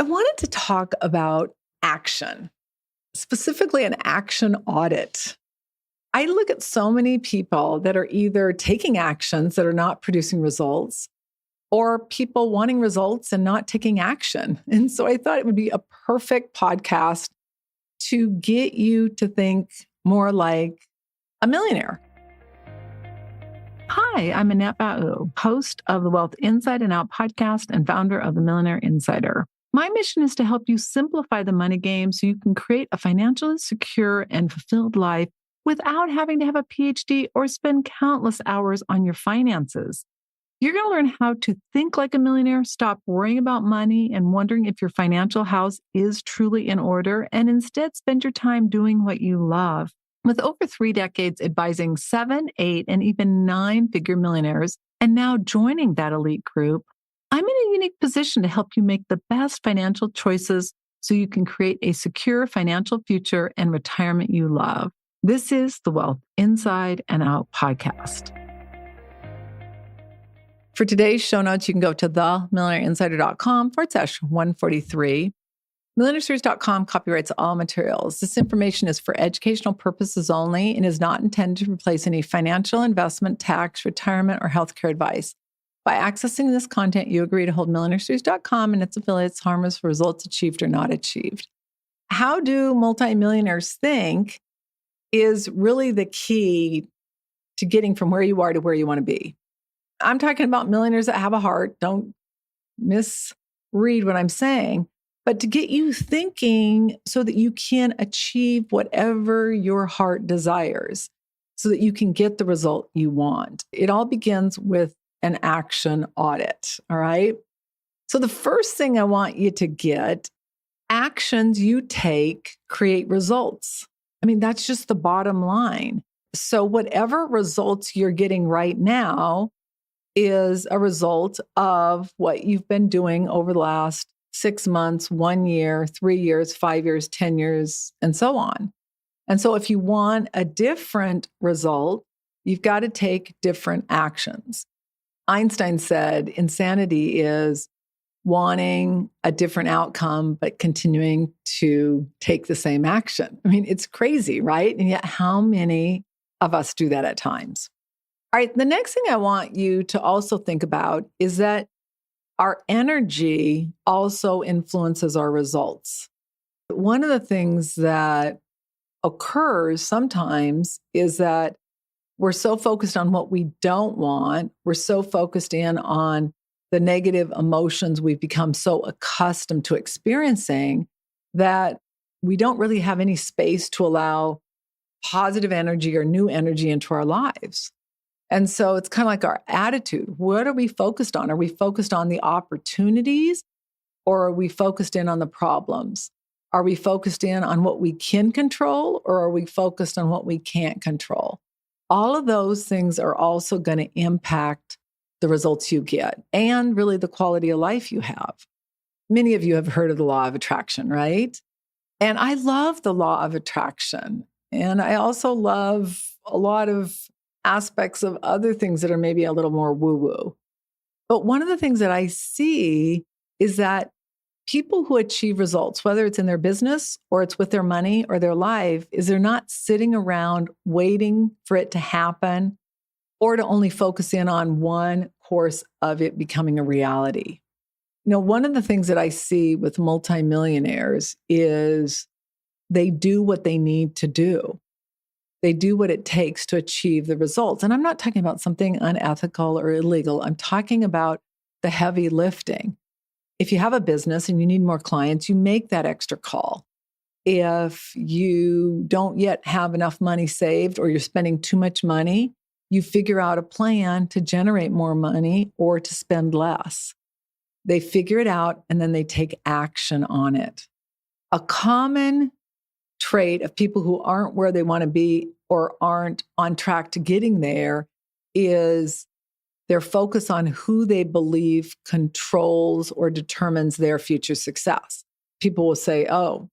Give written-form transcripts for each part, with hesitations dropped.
wanted to talk about action, specifically an action audit. I look at so many people that are either taking actions that are not producing results or people wanting results and not taking action. And so I thought it would be a perfect podcast to get you to think more like a millionaire. Hi, I'm Annette Bau, host of the Wealth Inside and Out podcast and founder of the Millionaire Insider. My mission is to help you simplify the money game so you can create a financially secure and fulfilled life without having to have a PhD or spend countless hours on your finances. You're going to learn how to think like a millionaire, stop worrying about money and wondering if your financial house is truly in order, and instead spend your time doing what you love. With over 3 decades advising 7, 8, and even 9-figure millionaires, and now joining that elite group, I'm in a unique position to help you make the best financial choices so you can create a secure financial future and retirement you love. This is the Wealth Inside and Out podcast. For today's show notes, you can go to themillionaireinsider.com/143. MillionaireSeries.com copyrights all materials. This information is for educational purposes only and is not intended to replace any financial, investment, tax, retirement, or healthcare advice. By accessing this content, you agree to hold MillionaireSeries.com and its affiliates harmless for results achieved or not achieved. How do multimillionaires think is really the key to getting from where you are to where you want to be. I'm talking about millionaires that have a heart. Don't misread what I'm saying. But to get you thinking so that you can achieve whatever your heart desires, so that you can get the result you want. It all begins with an action audit, all right? So the first thing I want you to get, actions you take create results. I mean, that's just the bottom line. So whatever results you're getting right now is a result of what you've been doing over the last 6 months, 1 year, 3 years, 5 years, 10 years, and so on. And so if you want a different result, you've got to take different actions. Einstein said insanity is wanting a different outcome, but continuing to take the same action. I mean, it's crazy, right? And yet how many of us do that at times? All right, the next thing I want you to also think about is that our energy also influences our results. One of the things that occurs sometimes is that we're so focused on what we don't want. We're so focused in on the negative emotions we've become so accustomed to experiencing that we don't really have any space to allow positive energy or new energy into our lives. And so it's kind of like our attitude. What are we focused on? Are we focused on the opportunities or are we focused in on the problems? Are we focused in on what we can control or are we focused on what we can't control? All of those things are also going to impact the results you get and really the quality of life you have. Many of you have heard of the law of attraction, right? And I love the law of attraction. And I also love a lot of aspects of other things that are maybe a little more woo-woo. But one of the things that I see is that people who achieve results, whether it's in their business or it's with their money or their life, is they're not sitting around waiting for it to happen or to only focus in on one course of it becoming a reality. You know, one of the things that I see with multimillionaires is they do what they need to do. They do what it takes to achieve the results. And I'm not talking about something unethical or illegal. I'm talking about the heavy lifting. If you have a business and you need more clients, you make that extra call. If you don't yet have enough money saved or you're spending too much money, you figure out a plan to generate more money or to spend less. They figure it out and then they take action on it. A common trait of people who aren't where they want to be or aren't on track to getting there is their focus on who they believe controls or determines their future success. People will say, oh,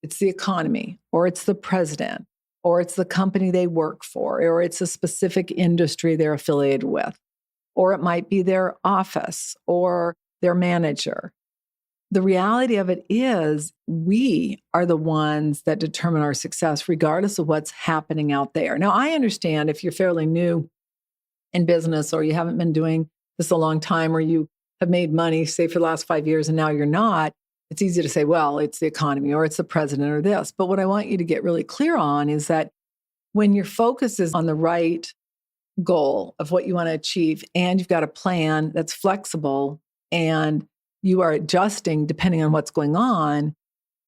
it's the economy, or it's the president, or it's the company they work for, or it's a specific industry they're affiliated with, or it might be their office or their manager. the reality of it is we are the ones that determine our success, regardless of what's happening out there. Now, I understand if you're fairly new in business or you haven't been doing this a long time or you have made money, say for the last 5 years, and now you're not, it's easy to say, well, it's the economy or it's the president or this. But what I want you to get really clear on is that when your focus is on the right goal of what you want to achieve and you've got a plan that's flexible and you are adjusting depending on what's going on,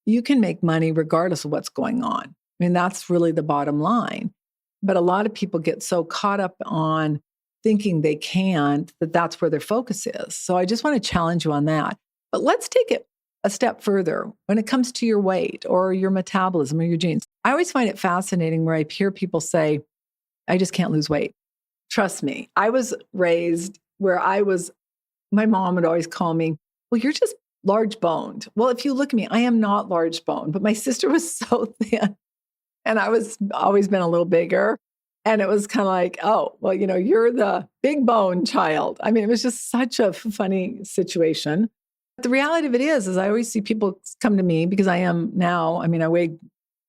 you can make money regardless of what's going on. I mean, that's really the bottom line. But a lot of people get so caught up on thinking they can't, that that's where their focus is. So I just want to challenge you on that. But let's take it a step further when it comes to your weight or your metabolism or your genes. I always find it fascinating where I hear people say, I just can't lose weight. Trust me, I was raised where my mom would always call me, well, you're just large boned. Well, if you look at me, I am not large boned, but my sister was so thin and I was always been a little bigger. And it was kind of like, oh, well, you're the big bone child. I mean, it was just such a funny situation. But the reality of it is I always see people come to me because I am now, I mean,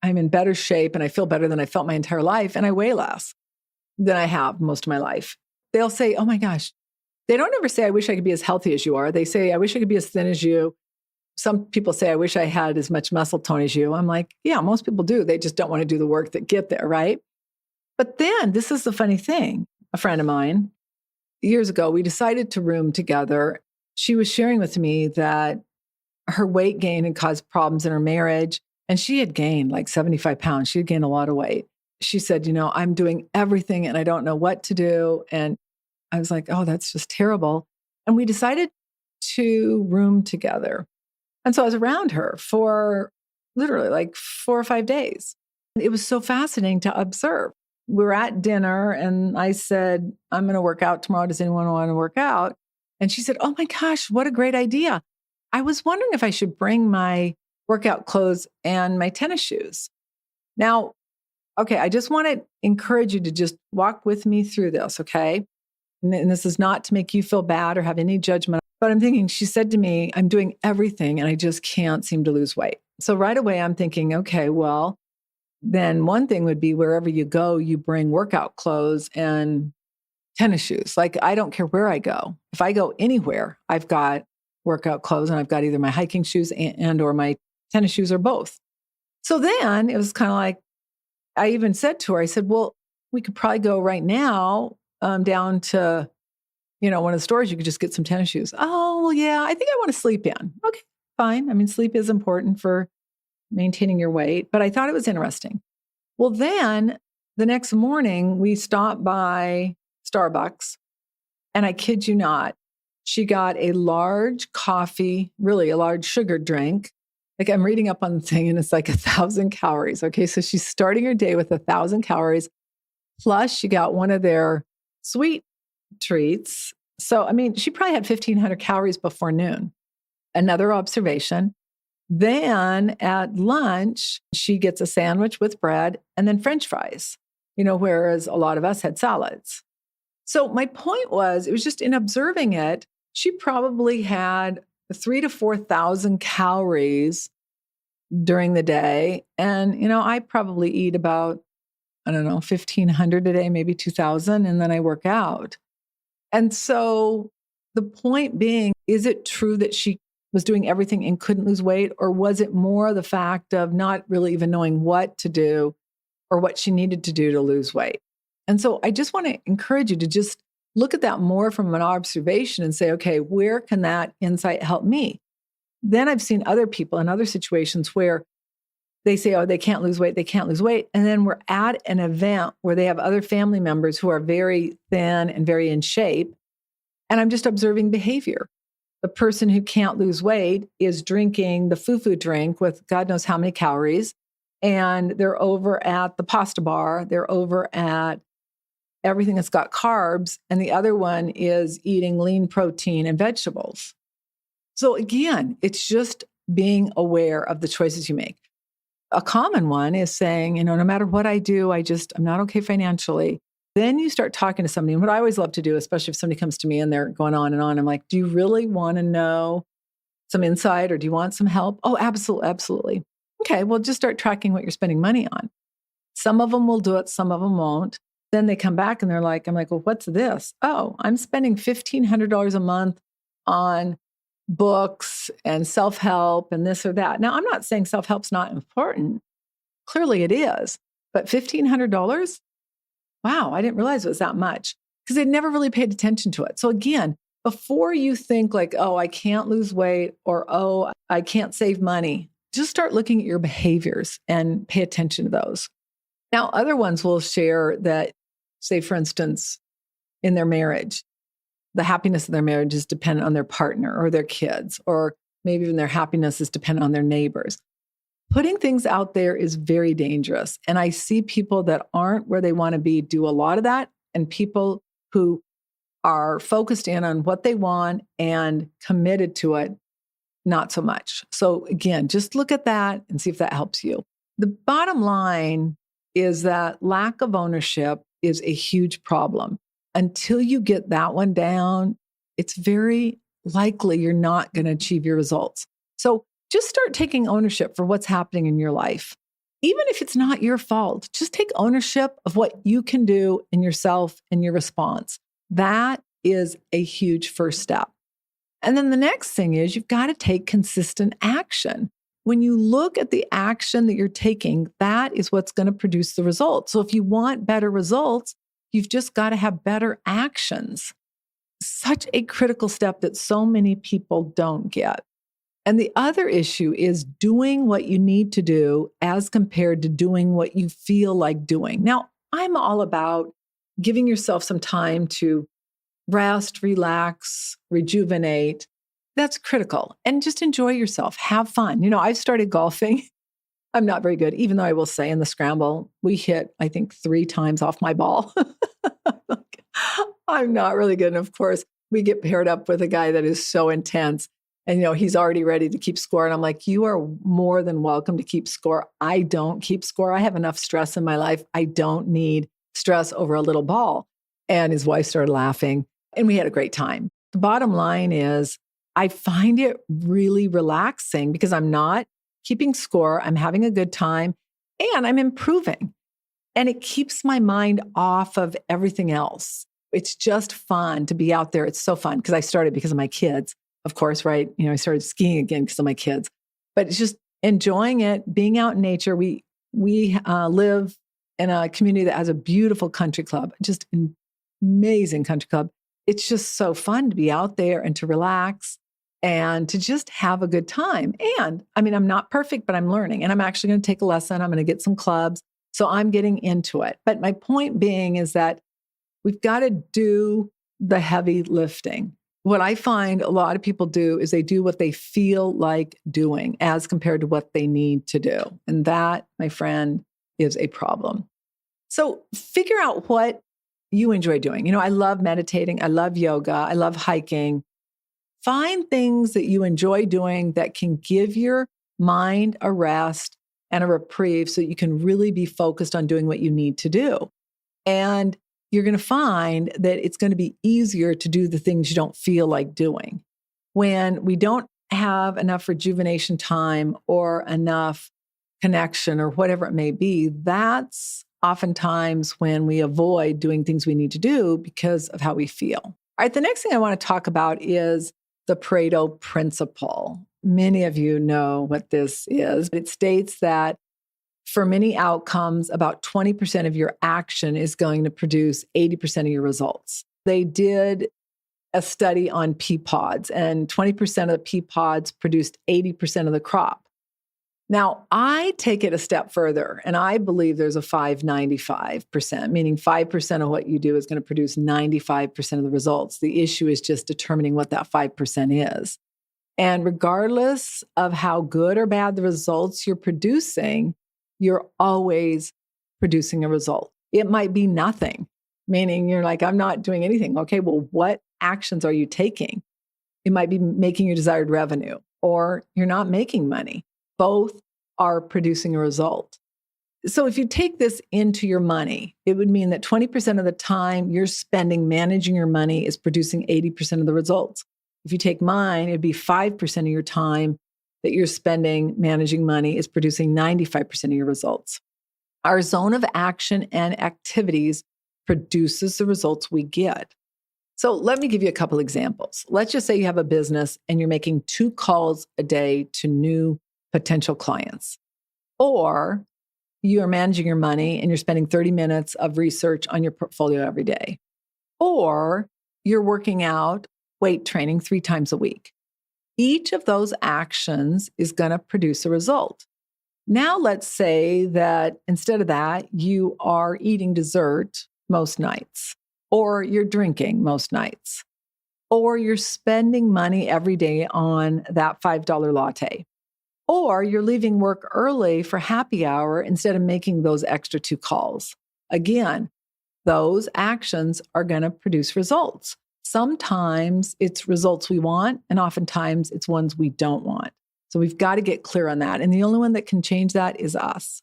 I'm in better shape and I feel better than I felt my entire life. And I weigh less than I have most of my life. They'll say, oh my gosh, they don't ever say, I wish I could be as healthy as you are. They say, I wish I could be as thin as you. Some people say, I wish I had as much muscle tone as you. I'm like, yeah, most people do. They just don't want to do the work that get there, right? But then this is the funny thing. A friend of mine, years ago, we decided to room together. She was sharing with me that her weight gain had caused problems in her marriage. And she had gained like 75 pounds. She had gained a lot of weight. She said, I'm doing everything and I don't know what to do. And I was like, oh, that's just terrible. And we decided to room together. And so I was around her for literally like 4 or 5 days. It was so fascinating to observe. We were at dinner and I said, I'm going to work out tomorrow. Does anyone want to work out? And she said, oh my gosh, what a great idea. I was wondering if I should bring my workout clothes and my tennis shoes. Now, okay, I just want to encourage you to just walk with me through this, okay? And this is not to make you feel bad or have any judgment. But I'm thinking, she said to me, I'm doing everything and I just can't seem to lose weight. So right away, I'm thinking, okay, well, then one thing would be wherever you go, you bring workout clothes and tennis shoes. Like, I don't care where I go. If I go anywhere, I've got workout clothes and I've got either my hiking shoes and or my tennis shoes or both. So then it was kind of like, I even said to her, I said, well, we could probably go right now down to, one of the stores. You could just get some tennis shoes. Oh, well, yeah, I think I want to sleep in. Okay, fine. I mean, sleep is important for maintaining your weight, but I thought it was interesting. Well, then the next morning we stopped by Starbucks and I kid you not, she got a large coffee, really a large sugar drink. Like, I'm reading up on the thing and it's like 1,000 calories. Okay. So she's starting her day with 1,000 calories. Plus she got one of their sweet treats. So, I mean, she probably had 1,500 calories before noon. Another observation. Then at lunch, she gets a sandwich with bread and then French fries, whereas a lot of us had salads. So my point was, it was just in observing it, she probably had 3,000 to 4,000 calories during the day. And, I probably eat about, 1,500 a day, maybe 2,000, and then I work out. And so the point being, is it true that she was doing everything and couldn't lose weight? Or was it more the fact of not really even knowing what to do or what she needed to do to lose weight? And so I just want to encourage you to just look at that more from an observation and say, okay, where can that insight help me? Then I've seen other people in other situations where they say, oh, they can't lose weight, they can't lose weight. And then we're at an event where they have other family members who are very thin and very in shape. And I'm just observing behavior. The person who can't lose weight is drinking the foo-foo drink with God knows how many calories. And they're over at the pasta bar. They're over at everything that's got carbs. And the other one is eating lean protein and vegetables. So again, it's just being aware of the choices you make. A common one is saying, no matter what I do, I'm not okay financially. Then you start talking to somebody. And what I always love to do, especially if somebody comes to me and they're going on and on, I'm like, do you really want to know some insight or do you want some help? Oh, absolutely. Absolutely. Okay. Well, just start tracking what you're spending money on. Some of them will do it. Some of them won't. Then they come back and I'm like, well, what's this? Oh, I'm spending $1,500 a month on books and self-help and this or that. Now, I'm not saying self-help's not important. Clearly it is. But $1,500? Wow, I didn't realize it was that much because I'd never really paid attention to it. So again, before you think like, oh, I can't lose weight or, oh, I can't save money, just start looking at your behaviors and pay attention to those. Now, other ones will share that, say, for instance, in their marriage, the happiness of their marriage is dependent on their partner or their kids, or maybe even their happiness is dependent on their neighbors. Putting things out there is very dangerous. And I see people that aren't where they want to be do a lot of that, and people who are focused in on what they want and committed to it, not so much. So again, just look at that and see if that helps you. The bottom line is that lack of ownership is a huge problem. Until you get that one down, it's very likely you're not going to achieve your results. So just start taking ownership for what's happening in your life. Even if it's not your fault, just take ownership of what you can do in yourself and your response. That is a huge first step. And then the next thing is you've got to take consistent action. When you look at the action that you're taking, that is what's going to produce the results. So if you want better results, you've just got to have better actions. Such a critical step that so many people don't get. And the other issue is doing what you need to do as compared to doing what you feel like doing. Now, I'm all about giving yourself some time to rest, relax, rejuvenate. That's critical. And just enjoy yourself. Have fun. I've started golfing. I'm not very good, even though I will say in the scramble, we hit, I think, 3 times off my ball. I'm not really good. And of course, we get paired up with a guy that is so intense. And, he's already ready to keep score. And I'm like, you are more than welcome to keep score. I don't keep score. I have enough stress in my life. I don't need stress over a little ball. And his wife started laughing and we had a great time. The bottom line is I find it really relaxing because I'm not keeping score. I'm having a good time and I'm improving. And it keeps my mind off of everything else. It's just fun to be out there. It's so fun because I started because of my kids. Of course, right? I started skiing again because of my kids, but it's just enjoying it, being out in nature. We live in a community that has a beautiful country club, just an amazing country club. It's just so fun to be out there and to relax and to just have a good time. And I'm not perfect, but I'm learning and I'm actually going to take a lesson. I'm going to get some clubs. So I'm getting into it. But my point being is that we've got to do the heavy lifting. What I find a lot of people do is they do what they feel like doing as compared to what they need to do. And that, my friend, is a problem. So figure out what you enjoy doing. I love meditating. I love yoga. I love hiking. Find things that you enjoy doing that can give your mind a rest and a reprieve so that you can really be focused on doing what you need to do. And you're going to find that it's going to be easier to do the things you don't feel like doing. When we don't have enough rejuvenation time or enough connection or whatever it may be, that's oftentimes when we avoid doing things we need to do because of how we feel. All right, the next thing I want to talk about is the Pareto principle. Many of you know what this is. It states that for many outcomes, about 20% of your action is going to produce 80% of your results. They did a study on pea pods, and 20% of the pea pods produced 80% of the crop. Now, I take it a step further, and I believe there's a 5-95%, meaning 5% of what you do is going to produce 95% of the results. The issue is just determining what that 5% is. And regardless of how good or bad the results you're producing, you're always producing a result. It might be nothing, meaning you're like, I'm not doing anything. Okay, well, what actions are you taking? It might be making your desired revenue, or you're not making money. Both are producing a result. So if you take this into your money, it would mean that 20% of the time you're spending managing your money is producing 80% of the results. If you take mine, it'd be 5% of your time that you're spending managing money is producing 95% of your results. Our zone of action and activities produces the results we get. So let me give you a couple examples. Let's just say you have a business and you're making 2 calls a day to new potential clients, or you are managing your money and you're spending 30 minutes of research on your portfolio every day, or you're working out weight training 3 times a week. Each of those actions is going to produce a result. Now, let's say that instead of that, you are eating dessert most nights, or you're drinking most nights, or you're spending money every day on that $5 latte, or you're leaving work early for happy hour instead of making those extra 2 calls. Again, those actions are going to produce results. Sometimes it's results we want, and oftentimes it's ones we don't want. So we've got to get clear on that. And the only one that can change that is us.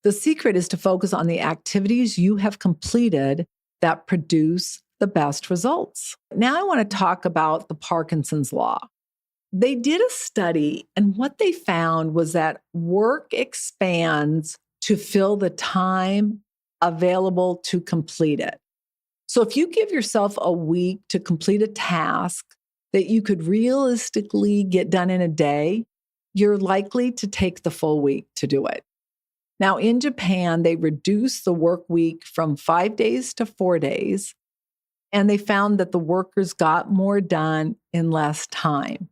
The secret is to focus on the activities you have completed that produce the best results. Now I want to talk about the Parkinson's law. They did a study, and what they found was that work expands to fill the time available to complete it. So if you give yourself a week to complete a task that you could realistically get done in a day, you're likely to take the full week to do it. Now, in Japan, they reduced the work week from 5 days to 4 days, and they found that the workers got more done in less time.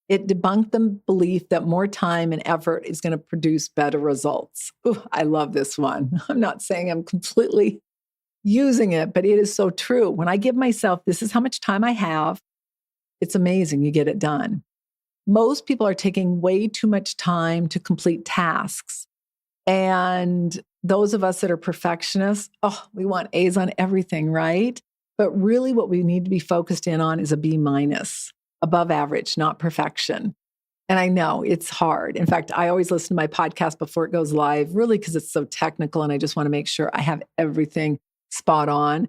It debunked the belief that more time and effort is going to produce better results. Ooh, I love this one. I'm not saying I'm completely using it, but it is so true. When I give myself, this is how much time I have, it's amazing. You get it done. Most people are taking way too much time to complete tasks. And those of us that are perfectionists, we want A's on everything, right? But really what we need to be focused in on is a B-, above average, not perfection. And I know it's hard. In fact, I always listen to my podcast before it goes live, really because it's so technical and I just want to make sure I have everything spot on.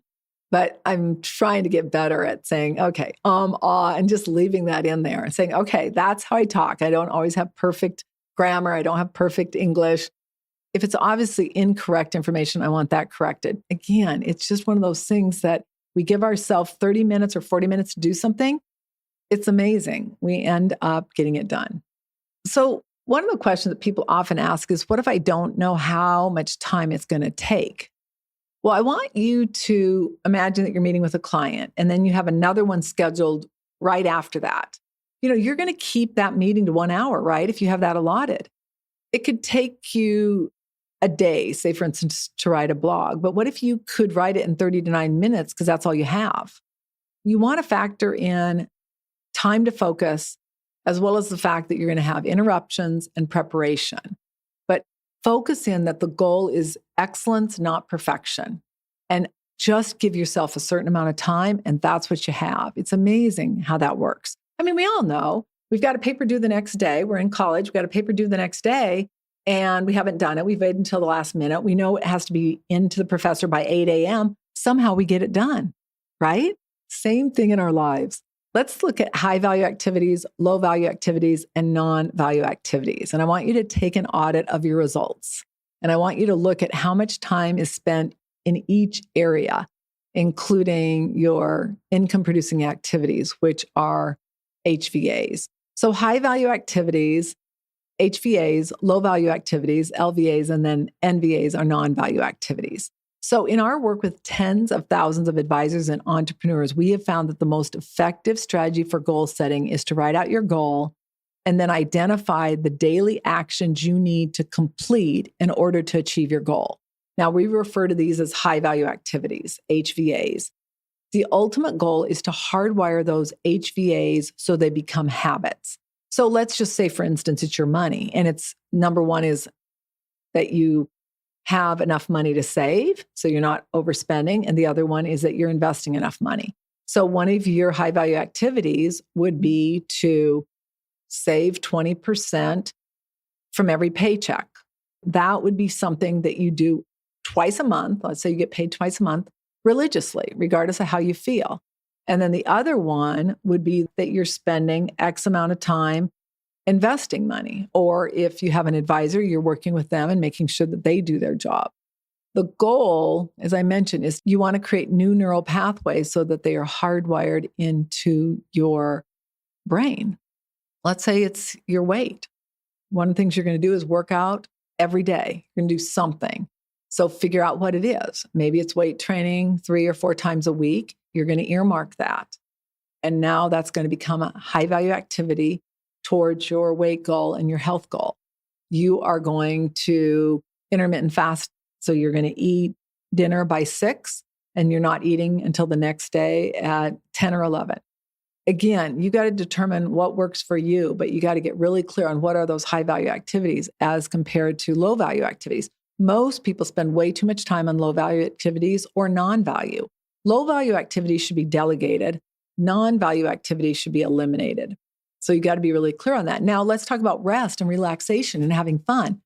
But I'm trying to get better at saying, okay, and just leaving that in there and saying, okay, that's how I talk. I don't always have perfect grammar. I don't have perfect English. If it's obviously incorrect information, I want that corrected. Again, it's just one of those things that we give ourselves 30 minutes or 40 minutes to do something. It's amazing. We end up getting it done. So one of the questions that people often ask is, what if I don't know how much time it's going to take? Well, I want you to imagine that you're meeting with a client and then you have another one scheduled right after that. You're going to keep that meeting to 1 hour, right? If you have that allotted. It could take you a day, say, for instance, to write a blog. But what if you could write it in 30 to 9 minutes because that's all you have? You want to factor in time to focus, as well as the fact that you're going to have interruptions and preparation. But focus in that the goal is excellence, not perfection. And just give yourself a certain amount of time, and that's what you have. It's amazing how that works. I mean, we all know we've got a paper due the next day. We're in college. We've got a paper due the next day, and we haven't done it. We've waited until the last minute. We know it has to be into the professor by 8 a.m. Somehow we get it done, right? Same thing in our lives. Let's look at high-value activities, low-value activities, and non-value activities. And I want you to take an audit of your results. And I want you to look at how much time is spent in each area, including your income-producing activities, which are HVAs. So high-value activities, HVAs, low-value activities, LVAs, and then NVAs are non-value activities. So in our work with tens of thousands of advisors and entrepreneurs, we have found that the most effective strategy for goal setting is to write out your goal and then identify the daily actions you need to complete in order to achieve your goal. Now, we refer to these as high-value activities, HVAs. The ultimate goal is to hardwire those HVAs so they become habits. So let's just say, for instance, it's your money. And it's number one is that you have enough money to save, so you're not overspending. And the other one is that you're investing enough money. So one of your high-value activities would be to save 20% from every paycheck. That would be something that you do twice a month. Let's say you get paid twice a month religiously, regardless of how you feel. And then the other one would be that you're spending X amount of time investing money. Or if you have an advisor, you're working with them and making sure that they do their job. The goal, as I mentioned, is you want to create new neural pathways so that they are hardwired into your brain. Let's say it's your weight. One of the things you're going to do is work out every day. You're going to do something. So figure out what it is. Maybe it's weight training 3 or 4 times a week. You're going to earmark that. And now that's going to become a high value activity towards your weight goal and your health goal. You are going to intermittent fast. So you're going to eat dinner by 6 and you're not eating until the next day at 10 or 11. Again, you got to determine what works for you, but you got to get really clear on what are those high value activities as compared to low value activities. Most people spend way too much time on low value activities or non-value. Low value activities should be delegated. Non-value activities should be eliminated. So you got to be really clear on that. Now let's talk about rest and relaxation and having fun.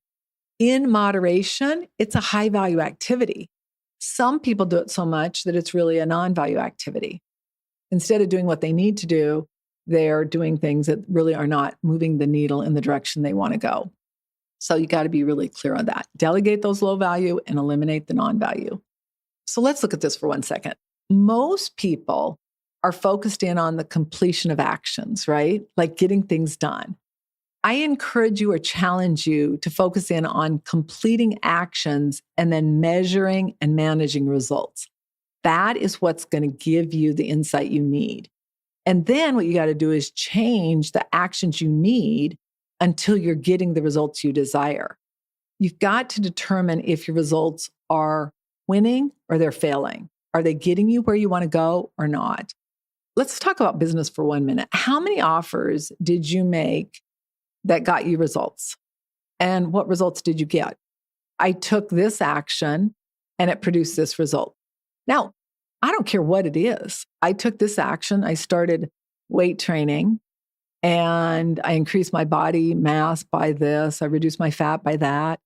In moderation, it's a high value activity. Some people do it so much that it's really a non-value activity. Instead of doing what they need to do, they're doing things that really are not moving the needle in the direction they want to go. So you got to be really clear on that. Delegate those low value and eliminate the non-value. So let's look at this for 1 second. Most people are focused in on the completion of actions, right? Like getting things done. I encourage you or challenge you to focus in on completing actions and then measuring and managing results. That is what's going to give you the insight you need. And then what you got to do is change the actions you need until you're getting the results you desire. You've got to determine if your results are winning or they're failing. Are they getting you where you want to go or not? Let's talk about business for 1 minute. How many offers did you make that got you results? And what results did you get? I took this action and it produced this result. Now, I don't care what it is. I took this action. I started weight training and I increased my body mass by this. I reduced my fat by that.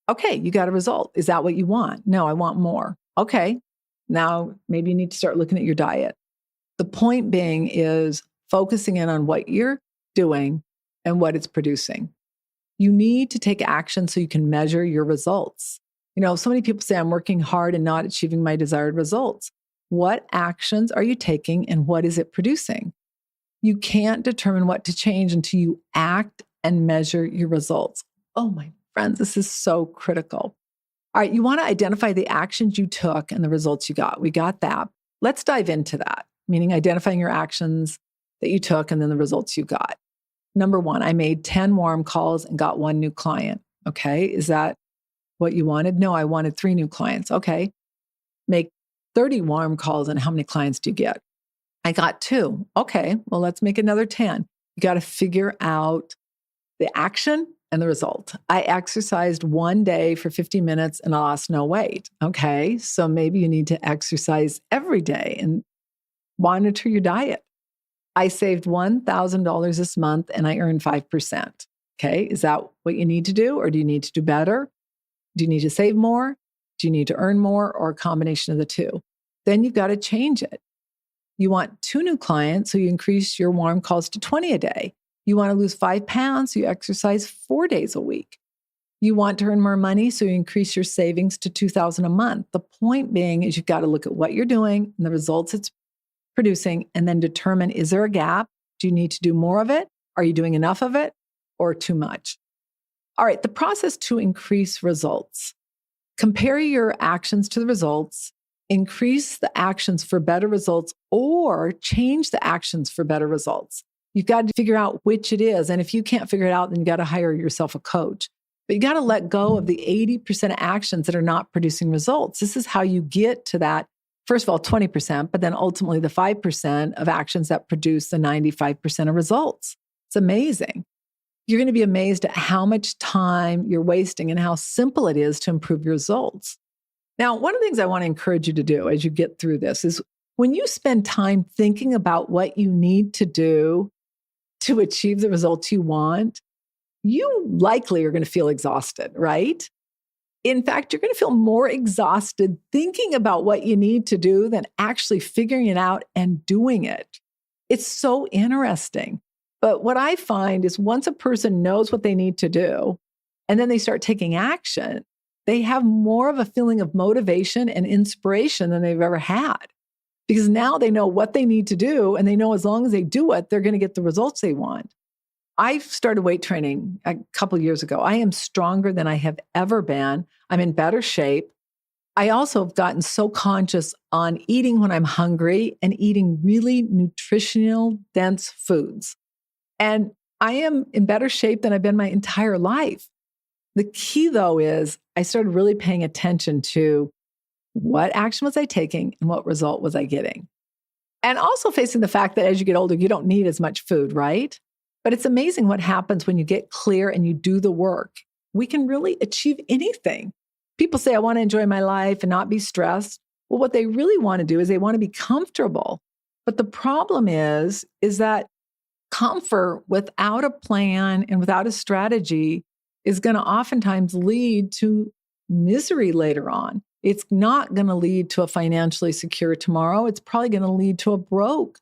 Okay, you got a result. Is that what you want? No, I want more. Okay, now maybe you need to start looking at your diet. The point being is focusing in on what you're doing and what it's producing. You need to take action so you can measure your results. You know, so many people say, I'm working hard and not achieving my desired results. What actions are you taking and what is it producing? You can't determine what to change until you act and measure your results. Oh, my friends, this is so critical. All right, you want to identify the actions you took and the results you got. We got that. Let's dive into that, meaning identifying your actions that you took and then the results you got. Number 1, I made 10 warm calls and got 1 new client. Okay, is that what you wanted? No, I wanted 3 new clients. Okay, make 30 warm calls and how many clients do you get? I got 2. Okay, well, let's make another 10. You got to figure out the action and the result. I exercised 1 day for 50 minutes and I lost no weight. Okay, so maybe you need to exercise every day and monitor your diet. I saved $1,000 this month and I earned 5%. Okay, is that what you need to do or do you need to do better? Do you need to save more? Do you need to earn more or a combination of the two? Then you've got to change it. You want 2 new clients, so you increase your warm calls to 20 a day. You want to lose 5 pounds, so you exercise 4 days a week. You want to earn more money, so you increase your savings to $2,000 a month. The point being is you've got to look at what you're doing and the results it's producing and then determine, is there a gap? Do you need to do more of it? Are you doing enough of it or too much? All right, the process to increase results. Compare your actions to the results, increase the actions for better results, or change the actions for better results. You've got to figure out which it is. And if you can't figure it out, then you got to hire yourself a coach. But you got to let go of the 80% of actions that are not producing results. This is how you get to that, first of all, 20%, but then ultimately the 5% of actions that produce the 95% of results. It's amazing. You're going to be amazed at how much time you're wasting and how simple it is to improve your results. Now, one of the things I want to encourage you to do as you get through this is when you spend time thinking about what you need to do to achieve the results you want, you likely are going to feel exhausted, right? In fact, you're going to feel more exhausted thinking about what you need to do than actually figuring it out and doing it. It's so interesting. But what I find is once a person knows what they need to do, and then they start taking action, they have more of a feeling of motivation and inspiration than they've ever had. Because now they know what they need to do, and they know as long as they do it, they're going to get the results they want. I started weight training a couple of years ago. I am stronger than I have ever been. I'm in better shape. I also have gotten so conscious on eating when I'm hungry and eating really nutritional, dense foods. And I am in better shape than I've been my entire life. The key, though, is I started really paying attention to what action was I taking and what result was I getting. And also facing the fact that as you get older, you don't need as much food, right? But it's amazing what happens when you get clear and you do the work. We can really achieve anything. People say, I want to enjoy my life and not be stressed. Well, what they really want to do is they want to be comfortable. But the problem is that comfort without a plan and without a strategy is going to oftentimes lead to misery later on. It's not going to lead to a financially secure tomorrow. It's probably going to lead to a broke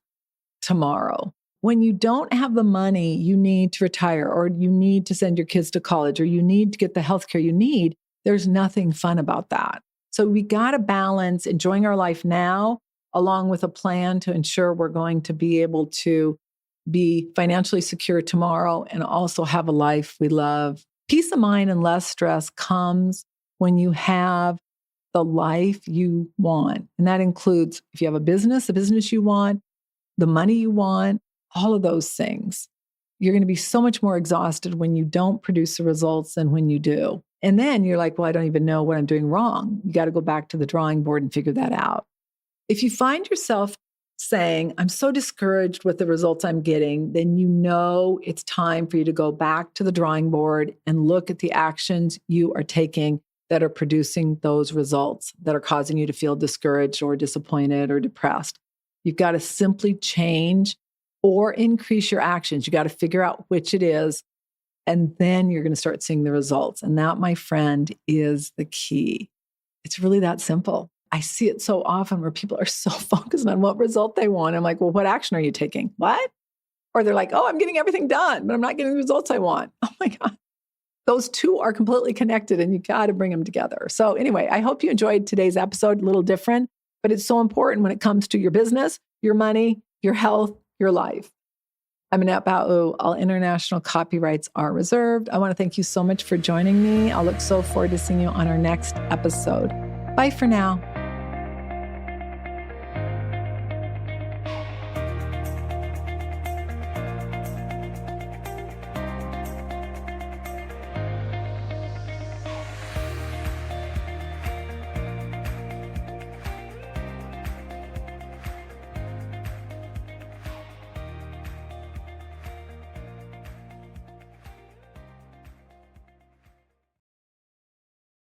tomorrow. When you don't have the money you need to retire, or you need to send your kids to college, or you need to get the healthcare you need, there's nothing fun about that. So we got to balance enjoying our life now, along with a plan to ensure we're going to be able to be financially secure tomorrow and also have a life we love. Peace of mind and less stress comes when you have the life you want. And that includes if you have a business, the business you want, the money you want, all of those things. You're going to be so much more exhausted when you don't produce the results than when you do. And then you're like, well, I don't even know what I'm doing wrong. You got to go back to the drawing board and figure that out. If you find yourself saying, I'm so discouraged with the results I'm getting, then you know it's time for you to go back to the drawing board and look at the actions you are taking that are producing those results that are causing you to feel discouraged or disappointed or depressed. You've got to simply change or increase your actions. You got to figure out which it is, and then you're going to start seeing the results. And that, my friend, is the key. It's really that simple. I see it so often where people are so focused on what result they want. I'm like, well, what action are you taking? What? Or they're like, oh, I'm getting everything done, but I'm not getting the results I want. Oh my God. Those two are completely connected and you got to bring them together. So anyway, I hope you enjoyed today's episode, a little different, but it's so important when it comes to your business, your money, your health, your life. I'm Annette Ba'u. All international copyrights are reserved. I want to thank you so much for joining me. I'll look so forward to seeing you on our next episode. Bye for now.